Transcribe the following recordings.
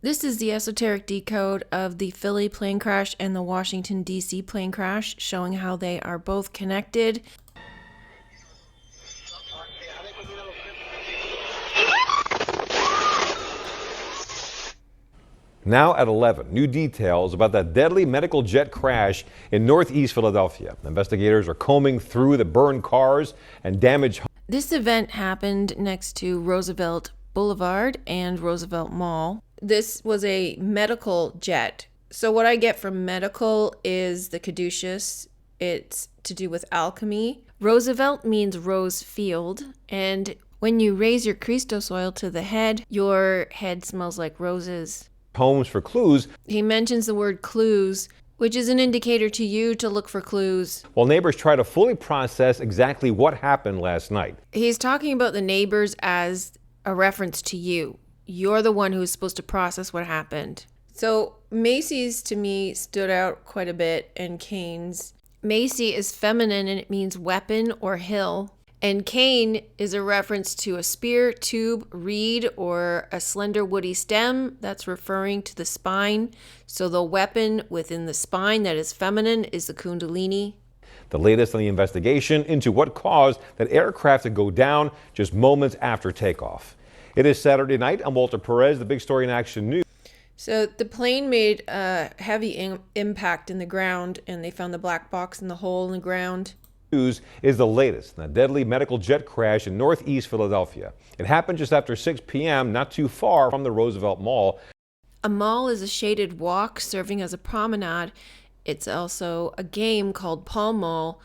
This is the esoteric decode of the Philly plane crash and the Washington, D.C. plane crash, showing how they are both connected. Now at 11, new details about that deadly medical jet crash in northeast Philadelphia. Investigators are combing through the burned cars and damaged homes. This event happened next to Roosevelt Boulevard and Roosevelt Mall. This was a medical jet. So what I get from medical is the caduceus. It's to do with alchemy. Roosevelt means rose field, and when you raise your Christos oil to the head, your head smells like roses. Homes for clues. He mentions the word clues, which is an indicator to you to look for clues. While neighbors try to fully process exactly what happened last night. He's talking about the neighbors as a reference to you. You're the one who's supposed to process what happened. So Macy's to me stood out quite a bit, and Cain's. Macy is feminine and it means weapon or hill. And cane is a reference to a spear, tube, reed, or a slender woody stem that's referring to the spine. So the weapon within the spine that is feminine is the kundalini. The latest on the investigation into what caused that aircraft to go down just moments after takeoff. It is Saturday night. I'm Walter Perez, the Big Story in Action News. So the plane made a heavy impact in the ground, and they found the black box in the hole in the ground. News is the latest in a deadly medical jet crash in northeast Philadelphia. It happened just after 6 p.m., not too far from the Roosevelt Mall. A mall is a shaded walk serving as a promenade. It's also a game called Pall Mall.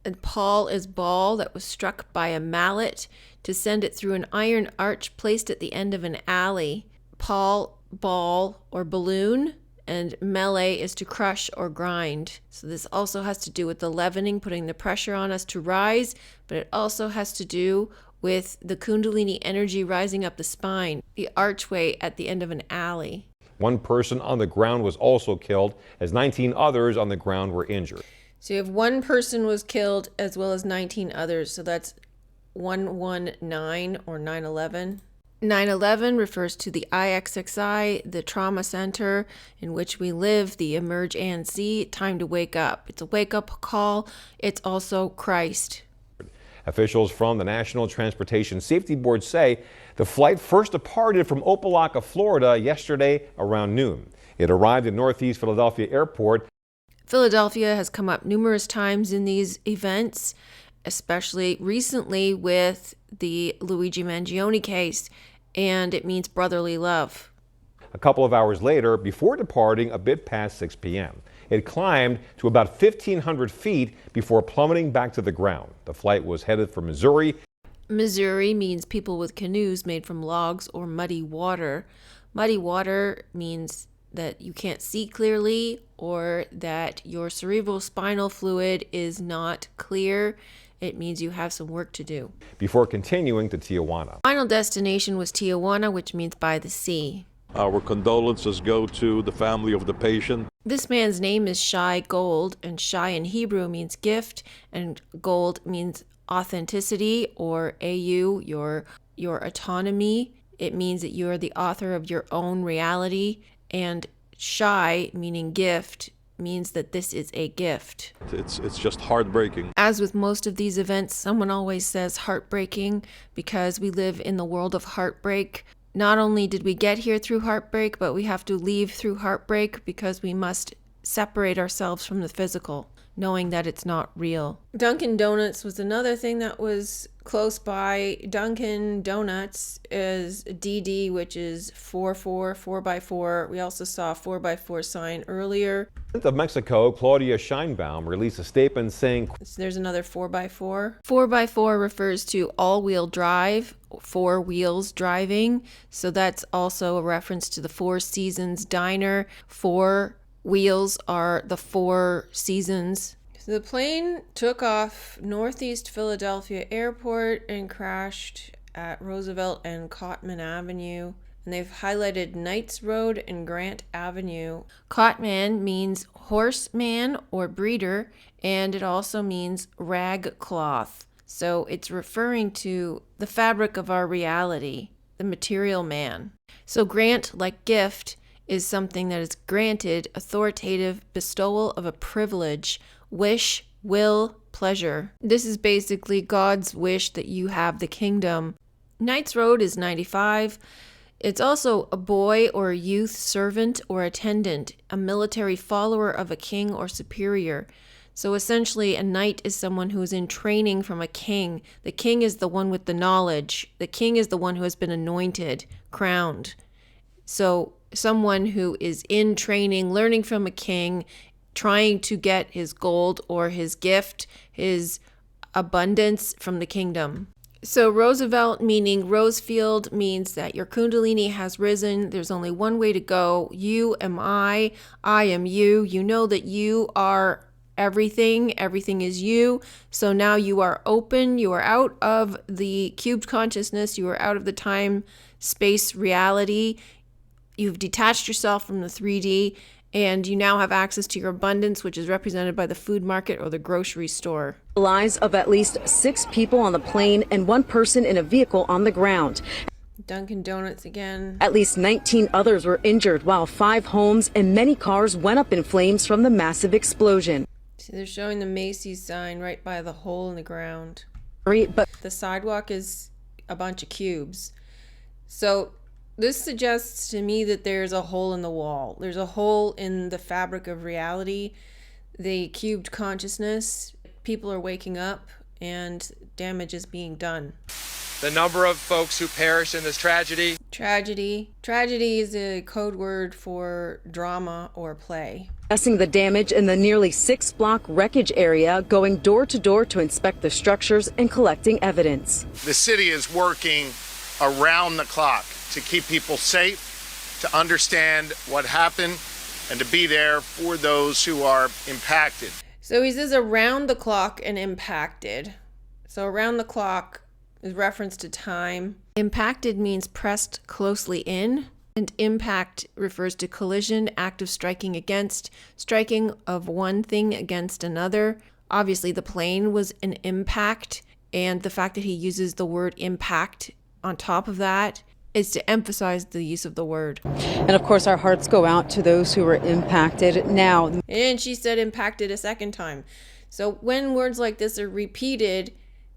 And Pall is ball that was struck by a mallet to send it through an iron arch placed at the end of an alley. Pall, ball, or balloon. And melee is to crush or grind. So this also has to do with the leavening, putting the pressure on us to rise, but it also has to do with the kundalini energy rising up the spine, the archway at the end of an alley. One person on the ground was also killed, as 19 others on the ground were injured. So you have one person was killed as well as 19 others. So that's 119 or 9/11. 9/11 refers to the IXXI, the trauma center in which we live, the emerge and see, time to wake up. It's a wake-up call. It's also Christ. Officials from the National Transportation Safety Board say the flight first departed from Opelika, Florida yesterday around noon. It arrived at northeast Philadelphia Airport. Philadelphia has come up numerous times in these events, especially recently with the Luigi Mangione case, and it means brotherly love. A couple of hours later, before departing a bit past 6 p.m., it climbed to about 1,500 feet before plummeting back to the ground. The flight was headed for Missouri. Missouri means people with canoes made from logs or muddy water. Muddy water means that you can't see clearly or that your cerebral spinal fluid is not clear. It means you have some work to do. Before continuing to Tijuana. Final destination was Tijuana, which means by the sea. Our condolences go to the family of the patient. This man's name is Shai Gold, and Shai in Hebrew means gift, and gold means authenticity, or AU, your autonomy. It means that you are the author of your own reality, and Shai, meaning gift, means that this is a gift. It's just heartbreaking. As with most of these events, someone always says heartbreaking because we live in the world of heartbreak. Not only did we get here through heartbreak, but we have to leave through heartbreak because we must separate ourselves from the physical, knowing that it's not real. Dunkin' Donuts was another thing that was close by. Dunkin' Donuts is DD, which is 4-4, 4x4. We also saw a 4x4 sign earlier. President of Mexico, Claudia Sheinbaum, released a statement saying, So there's another 4x4. 4x4 refers to all-wheel drive, 4 wheels driving. So that's also a reference to the Four Seasons Diner. 4 wheels are the 4 seasons. So the plane took off northeast Philadelphia Airport and crashed at Roosevelt and Cottman Avenue. And they've highlighted Knights Road and Grant Avenue. Cottman means horseman or breeder, and it also means rag cloth. So it's referring to the fabric of our reality, the material man. So Grant, like gift, is something that is granted, authoritative bestowal of a privilege, wish, will, pleasure. This is basically God's wish that you have the kingdom. Knight's Road is 95. It's also a boy or a youth servant or attendant, a military follower of a king or superior. So essentially, a knight is someone who is in training from a king. The king is the one with the knowledge. The king is the one who has been anointed, crowned. So someone who is in training, learning from a king, trying to get his gold or his gift, his abundance from the kingdom. So Roosevelt, meaning Rosefield, means that your Kundalini has risen. There's only one way to go. You am I am you. You know that you are everything. Everything is you. So now you are open. You are out of the cubed consciousness. You are out of the time, space reality. You've detached yourself from the 3D, and you now have access to your abundance, which is represented by the food market or the grocery store. The lives of at least 6 people on the plane and 1 person in a vehicle on the ground. Dunkin' Donuts again. At least 19 others were injured, while 5 homes and many cars went up in flames from the massive explosion. See, they're showing the Macy's sign right by the hole in the ground. But the sidewalk is a bunch of cubes. So this suggests to me that there's a hole in the wall. There's a hole in the fabric of reality, the cubed consciousness. People are waking up and damage is being done. The number of folks who perished in this tragedy. Tragedy is a code word for drama or play. Assessing the damage in the nearly 6-block wreckage area, going door to door to inspect the structures and collecting evidence. The city is working around the clock to keep people safe, to understand what happened, and to be there for those who are impacted. So he says around the clock and impacted. So around the clock is reference to time. Impacted means pressed closely in, and impact refers to collision, act of striking against, striking of one thing against another. Obviously, the plane was an impact, and the fact that he uses the word impact on top of that is to emphasize the use of the word. And of course, our hearts go out to those who were impacted now. And she said impacted a second time. So when words like this are repeated,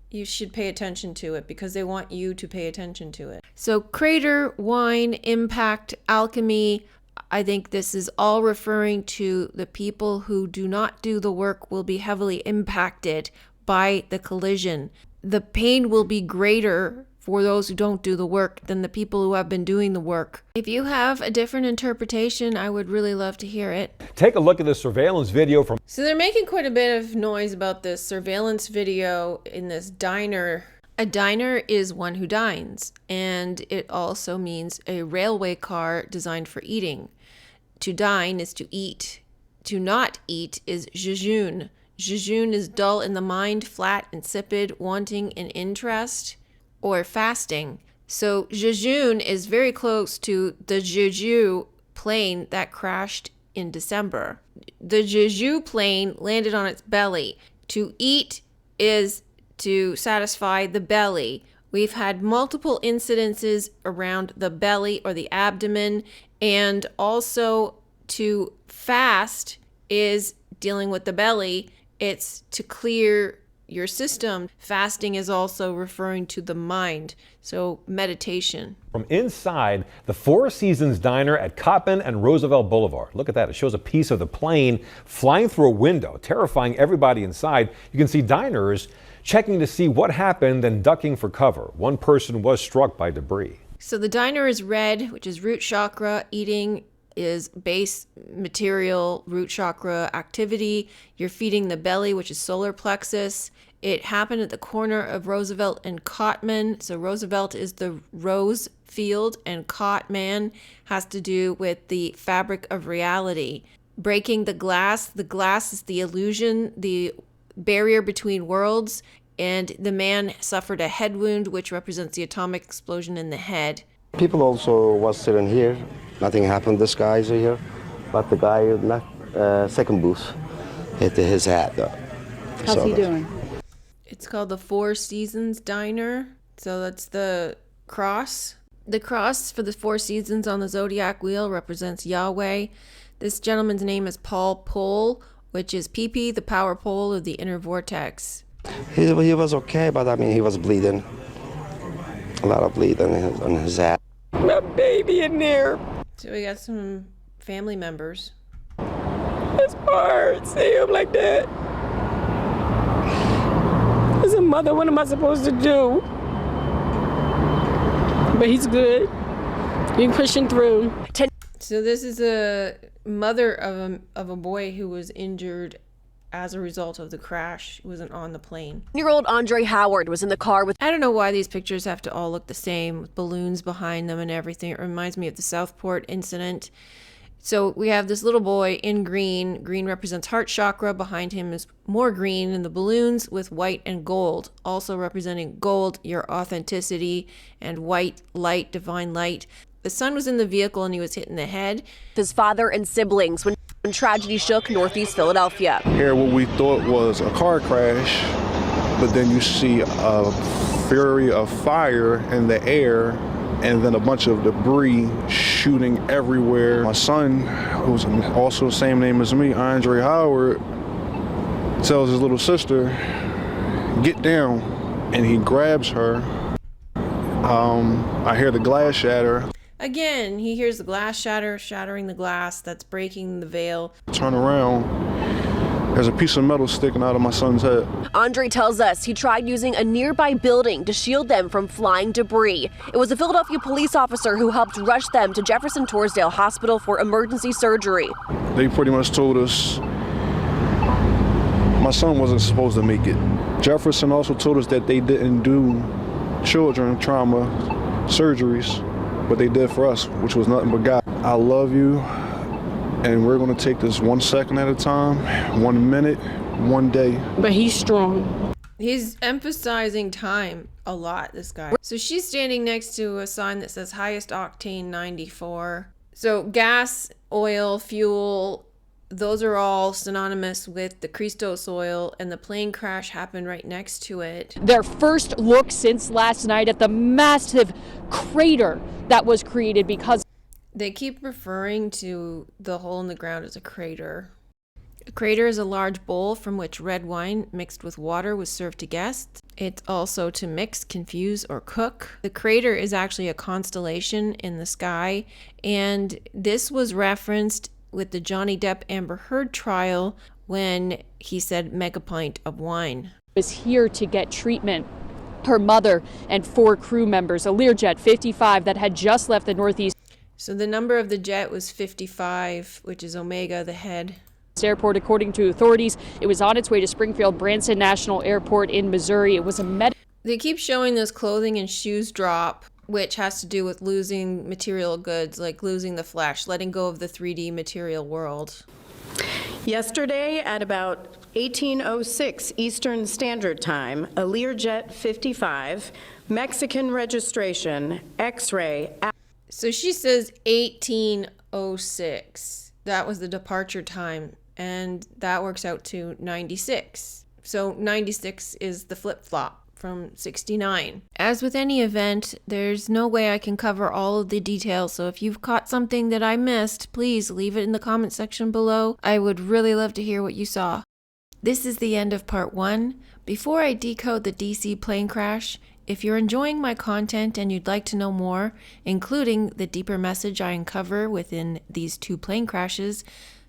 you should pay attention to it because they want you to pay attention to it. So crater, wine, impact, alchemy, I think this is all referring to the people who do not do the work will be heavily impacted by the collision. The pain will be greater for those who don't do the work than the people who have been doing the work. If you have a different interpretation, I would really love to hear it. Take a look at the surveillance video from... So they're making quite a bit of noise about this surveillance video in this diner. A diner is one who dines, and it also means a railway car designed for eating. To dine is to eat. To not eat is jejune. Jejune is dull in the mind, flat, insipid, wanting an interest, or fasting. So jejune is very close to the Jeju plane that crashed in December. The Jeju plane landed on its belly. To eat is to satisfy the belly. We've had multiple incidences around the belly or the abdomen, and also to fast is dealing with the belly. It's to clear your system. Fasting is also referring to the mind, so meditation. From inside the Four Seasons Diner at Coppin and Roosevelt Boulevard. Look at that. It shows a piece of the plane flying through a window, terrifying everybody inside. You can see diners checking to see what happened and ducking for cover. One person was struck by debris. So the diner is red, which is root chakra. Eating is base material root chakra activity. You're feeding the belly, which is solar plexus. It happened at the corner of Roosevelt and Cottman. So Roosevelt is the rose field, and Cottman has to do with the fabric of reality. Breaking the glass. The glass is the illusion, the barrier between worlds, and the man suffered a head wound, which represents the atomic explosion in the head. People also was sitting here. Nothing happened. This guy's here, but the guy left second booth hit his head. How's he doing? It's called the Four Seasons Diner. So that's the cross. The cross for the 4 seasons on the zodiac wheel represents Yahweh. This gentleman's name is Paul Pole, which is PP, the power pole of the inner vortex. He was okay, but I mean, he was bleeding. A lot of bleeding on his ass. My baby in there. So we got some family members. It's hard seeing him like that. As a mother, what am I supposed to do? But he's good. He's pushing through. So this is a mother of a boy who was injured as a result of the crash. He wasn't on the plane. 10-year-old Andre Howard was in the car with... I don't know why these pictures have to all look the same, with balloons behind them and everything. It reminds me of the Southport incident. So we have this little boy in green. Green represents heart chakra. Behind him is more green, and the balloons with white and gold, also representing gold, your authenticity, and white, light, divine light. The son was in the vehicle and he was hit in the head. His father and siblings when tragedy shook Northeast Philadelphia. Here, what we thought was a car crash, but then you see a fury of fire in the air, and then a bunch of debris shooting everywhere. My son, who's also the same name as me, Andre Howard, tells his little sister, "Get down," and he grabs her. I hear the glass shatter. Again, he hears the glass shattering the glass that's breaking the veil. Turn around. There's a piece of metal sticking out of my son's head. Andre tells us he tried using a nearby building to shield them from flying debris. It was a Philadelphia police officer who helped rush them to Jefferson Torresdale Hospital for emergency surgery. They pretty much told us my son wasn't supposed to make it. Jefferson also told us that they didn't do children trauma surgeries, but they did for us, which was nothing but God. I love you. And we're going to take this 1 second at a time, 1 minute, 1 day. But he's strong. He's emphasizing time a lot, this guy. So she's standing next to a sign that says highest octane 94. So gas, oil, fuel, those are all synonymous with the Christos oil, and the plane crash happened right next to it. Their first look since last night at the massive crater that was created because they keep referring to the hole in the ground as a crater. A crater is a large bowl from which red wine mixed with water was served to guests. It's also to mix, confuse, or cook. The crater is actually a constellation in the sky, and this was referenced with the Johnny Depp Amber Heard trial when he said mega pint of wine. Was here to get treatment. Her mother and 4 crew members, a Learjet 55 that had just left the Northeast So the number of the jet was 55, which is Omega, the head. Airport, according to authorities. It was on its way to Springfield Branson National Airport in Missouri. It was a They keep showing this clothing and shoes drop, which has to do with losing material goods, like losing the flesh, letting go of the 3D material world. Yesterday at about 18:06 Eastern Standard Time, a Learjet 55, Mexican registration, X-ray. So she says 18:06. That was the departure time, and that works out to 96. So 96 is the flip-flop from 69. As with any event, there's no way I can cover all of the details, so if you've caught something that I missed, please leave it in the comment section below. I would really love to hear what you saw. This is the end of part 1. Before I decode the DC plane crash, if you're enjoying my content and you'd like to know more, including the deeper message I uncover within these 2 plane crashes,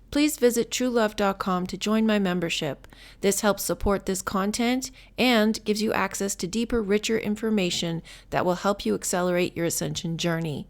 please visit truelove.com to join my membership. This helps support this content and gives you access to deeper, richer information that will help you accelerate your ascension journey.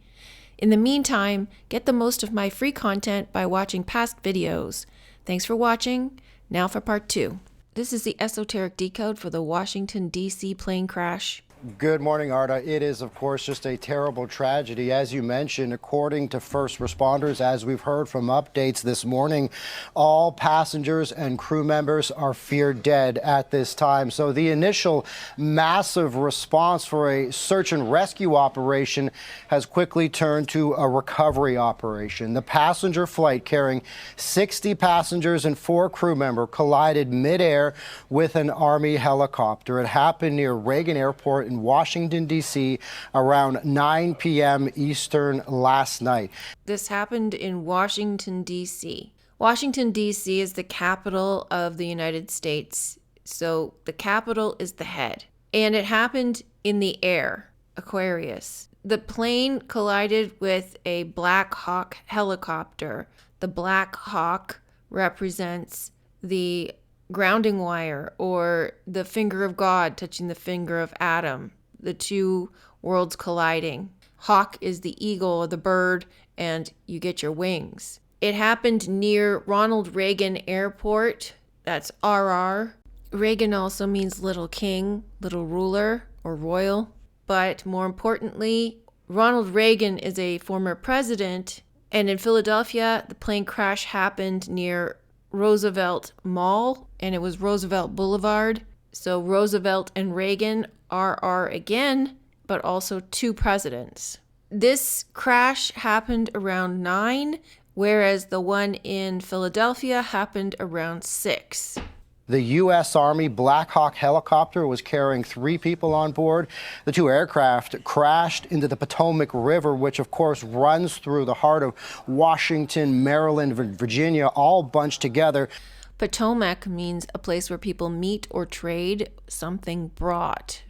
In the meantime, get the most of my free content by watching past videos. Thanks for watching. Now for part 2. This is the esoteric decode for the Washington, D.C. plane crash. Good morning, Arda. It is, of course, just a terrible tragedy. As you mentioned, according to first responders, as we've heard from updates this morning, all passengers and crew members are feared dead at this time. So the initial massive response for a search and rescue operation has quickly turned to a recovery operation. The passenger flight carrying 60 passengers and 4 crew members collided midair with an Army helicopter. It happened near Reagan Airport in in Washington, D.C. around 9 p.m. Eastern last night. This happened in Washington, D.C. Washington, D.C. is the capital of the United States, so the capital is the head. And it happened in the air, Aquarius. The plane collided with a Black Hawk helicopter. The Black Hawk represents the grounding wire, or the finger of God touching the finger of Adam, the two worlds colliding. Hawk is the eagle or the bird, and you get your wings. It happened near Ronald Reagan Airport. That's RR. Reagan also means little king, little ruler, or royal. But more importantly, Ronald Reagan is a former president, and in Philadelphia, the plane crash happened near Roosevelt Mall, and it was Roosevelt Boulevard. So Roosevelt and Reagan are again, but also two presidents. This crash happened around 9, whereas the one in Philadelphia happened around 6. The U.S. Army Black Hawk helicopter was carrying 3 people on board. The 2 aircraft crashed into the Potomac River, which of course runs through the heart of Washington, Maryland, Virginia, all bunched together. Potomac means a place where people meet or trade something brought.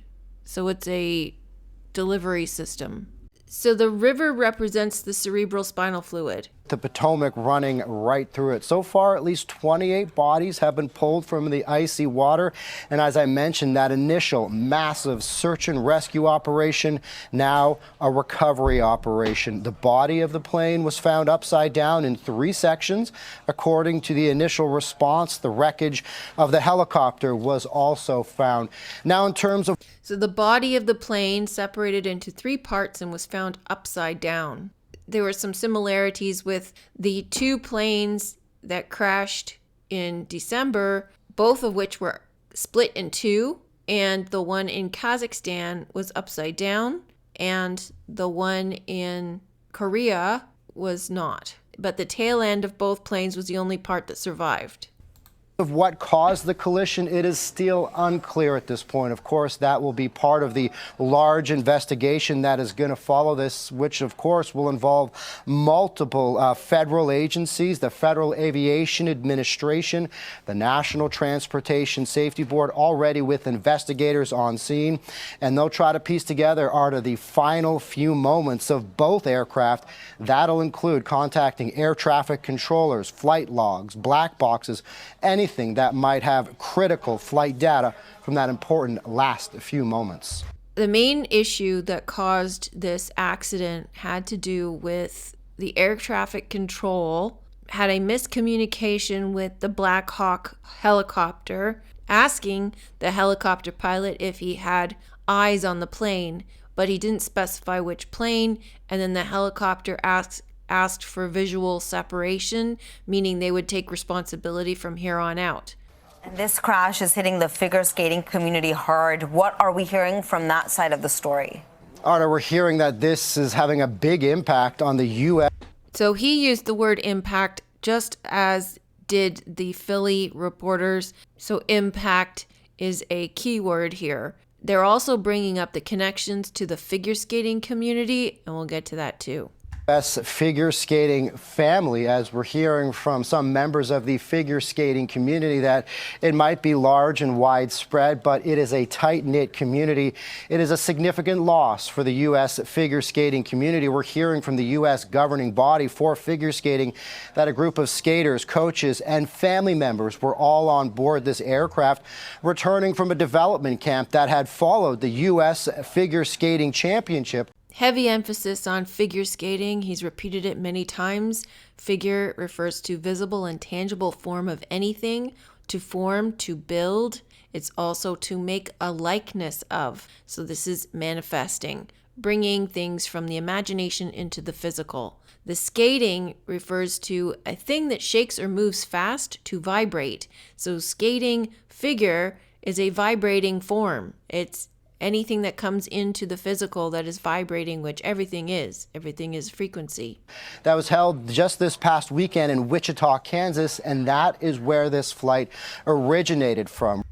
So it's a delivery system. So the river represents the cerebral spinal fluid. The Potomac running right through it. So far, at least 28 bodies have been pulled from the icy water. And as I mentioned, that initial massive search and rescue operation, now a recovery operation. The body of the plane was found upside down in 3 sections. According to the initial response, the wreckage of the helicopter was also found. Now, in terms of... So the body of the plane separated into 3 parts and was found upside down. There were some similarities with the 2 planes that crashed in December, both of which were split in 2, and the one in Kazakhstan was upside down, and the one in Korea was not. But the tail end of both planes was the only part that survived. Of what caused the collision, it is still unclear at this point. Of course, that will be part of the large investigation that is going to follow this, which of course will involve multiple federal agencies, the Federal Aviation Administration, the National Transportation Safety Board, already with investigators on scene. And they'll try to piece together, Arta, the final few moments of both aircraft. That'll include contacting air traffic controllers, flight logs, black boxes, anything that might have critical flight data from that important last few moments. The main issue that caused this accident had to do with the air traffic control had a miscommunication with the Black Hawk helicopter, asking the helicopter pilot if he had eyes on the plane, but he didn't specify which plane, and then the helicopter asked for visual separation, meaning they would take responsibility from here on out. And this crash is hitting the figure skating community hard. What are we hearing from that side of the story? Arta, we're hearing that this is having a big impact on the U.S. So he used the word impact just as did the Philly reporters. So impact is a key word here. They're also bringing up the connections to the figure skating community, and we'll get to that too. U.S. figure skating family, as we're hearing from some members of the figure skating community, that it might be large and widespread, but it is a tight-knit community. It is a significant loss for the U.S. figure skating community. We're hearing from the U.S. governing body for figure skating that a group of skaters, coaches, and family members were all on board this aircraft, returning from a development camp that had followed the U.S. Figure Skating Championship. Heavy emphasis on figure skating. He's repeated it many times. Figure refers to visible and tangible form of anything, to form, to build. It's also to make a likeness of. So this is manifesting, bringing things from the imagination into the physical. The skating refers to a thing that shakes or moves fast, to vibrate. So skating figure is a vibrating form. It's anything that comes into the physical that is vibrating, which everything is. Everything is frequency. That was held just this past weekend in Wichita, Kansas, and that is where this flight originated from.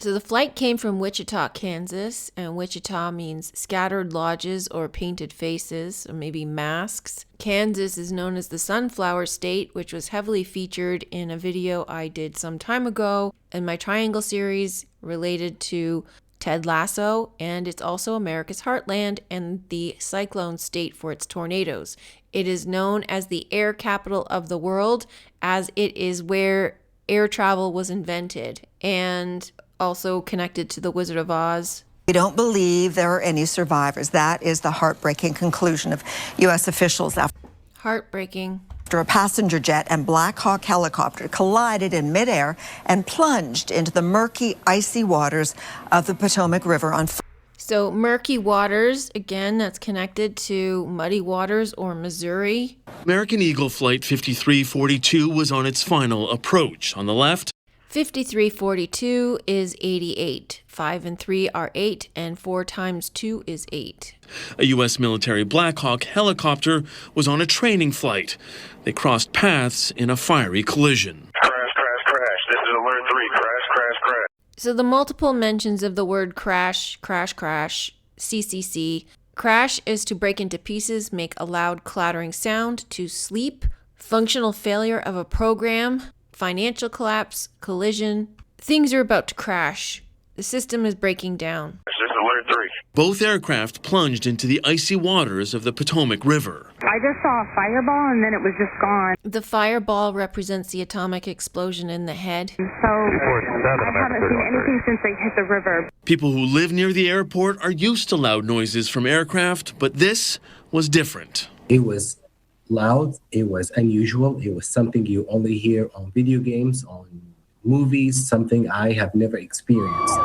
So the flight came from Wichita, Kansas, and Wichita means scattered lodges or painted faces, or maybe masks. Kansas is known as the Sunflower State, which was heavily featured in a video I did some time ago in my Triangle series related to Ted Lasso, and it's also America's heartland and the cyclone state for its tornadoes. It is known as the air capital of the world, as it is where air travel was invented, and also connected to the Wizard of Oz. We don't believe there are any survivors. That is the heartbreaking conclusion of U.S. officials Heartbreaking. after a passenger jet and Black Hawk helicopter collided in midair and plunged into the murky, icy waters of the Potomac River on Friday. So murky waters, again, that's connected to muddy waters or Missouri. American Eagle Flight 5342 was on its final approach. On the left, 5342 is 88. 5 and 3 are 8, and 4 times 2 is 8. a U.S. military Black Hawk helicopter was on a training flight. They crossed paths in a fiery collision. Crash, crash, crash. This is Alert 3. Crash, crash, crash. So the multiple mentions of the word crash, crash, crash, CCC. Crash is to break into pieces, make a loud clattering sound, to sleep, functional failure of a program, financial collapse, collision. Things are about to crash. The system is breaking down. This is Alert 3. Both aircraft plunged into the icy waters of the Potomac River. I just saw a fireball and then it was just gone. The fireball represents the atomic explosion in the head. So I haven't seen anything since they hit the river. People who live near the airport are used to loud noises from aircraft, but this was different. It was loud, it was unusual, it was something you only hear on video games, on movies, something I have never experienced.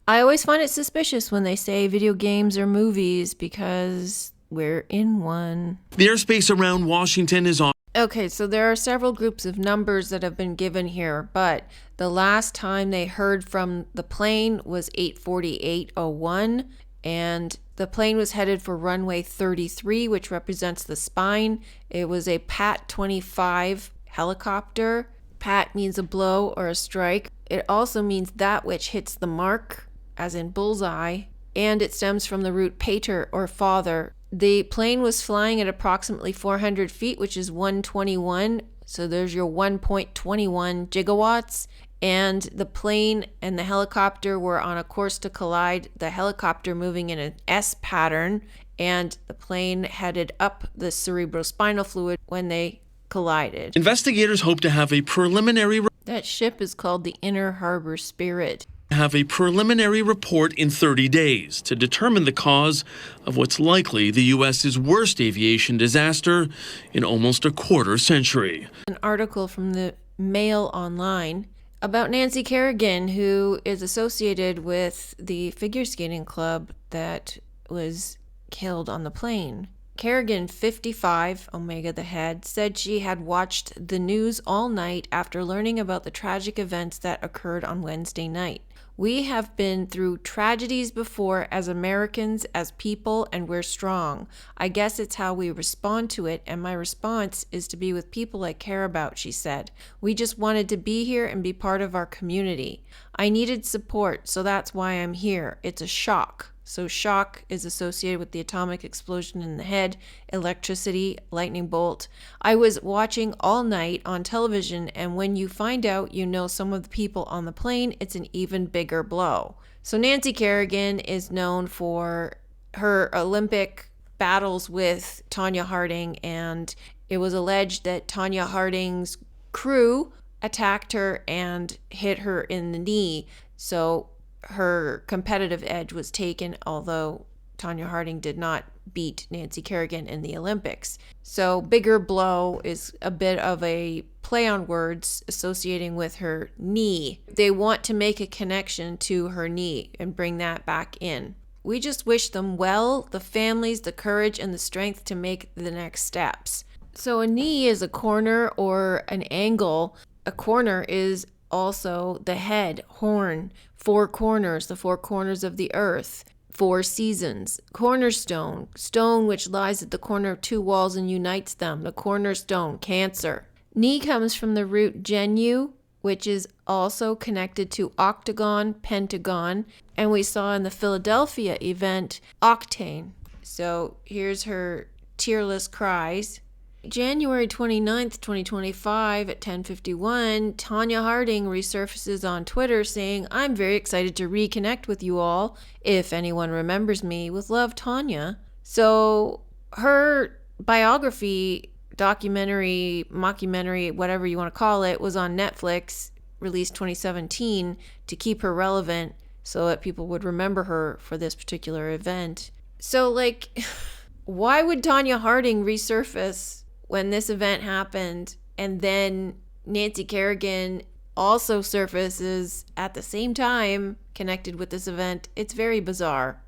I always find it suspicious when they say video games or movies because we're in one. The airspace around Washington is on. Okay, so there are several groups of numbers that have been given here, but the last time they heard from the plane was 8:48:01, and the plane was headed for runway 33, which represents the spine. It was a Pat 25 helicopter. Pat means a blow or a strike. It also means that which hits the mark, as in bullseye, and it stems from the root pater or father. The plane was flying at approximately 400 feet, which is 121. So there's your 1.21 gigawatts. And the plane and the helicopter were on a course to collide, the helicopter moving in an S pattern, and the plane headed up the cerebrospinal fluid when they collided. Investigators hope to have a preliminary That ship is called the Inner Harbor Spirit. report in 30 days to determine the cause of what's likely the U.S.'s worst aviation disaster in almost a quarter century. An article from the Mail Online about Nancy Kerrigan, who is associated with the figure skating club that was killed on the plane. Kerrigan, 55, Omega the head, said she had watched the news all night after learning about the tragic events that occurred on Wednesday night. We have been through tragedies before as Americans, as people, and we're strong. I guess it's how we respond to it, and my response is to be with people I care about, she said. We just wanted to be here and be part of our community. I needed support, so that's why I'm here. It's a shock. So shock is associated with the atomic explosion in the head, electricity, lightning bolt. I was watching all night on television, and when you find out you know some of the people on the plane, it's an even bigger blow. So Nancy Kerrigan is known for her Olympic battles with Tonya Harding, and it was alleged that Tonya Harding's crew attacked her and hit her in the knee. So her competitive edge was taken, although Tonya Harding did not beat Nancy Kerrigan in the Olympics. So bigger blow is a bit of a play on words associating with her knee. They want to make a connection to her knee and bring that back in. We just wish them well, the families, the courage and the strength to make the next steps. So a knee is a corner or an angle. A corner is also the head, horn, four corners, the four corners of the earth, four seasons, cornerstone, stone which lies at the corner of two walls and unites them, the cornerstone, Cancer. Knee comes from the root genu, which is also connected to octagon, pentagon, and we saw in the Philadelphia event, octane. So here's her tearless cries. January 29th, 2025 at 10:51, Tanya Harding resurfaces on Twitter saying, "I'm very excited to reconnect with you all. If anyone remembers me, with love, Tanya." So her biography, documentary, mockumentary, whatever you want to call it, was on Netflix, released 2017, to keep her relevant so that people would remember her for this particular event. So, like, why would Tanya Harding resurface when this event happened, and then Nancy Kerrigan also surfaces at the same time connected with this event? It's very bizarre.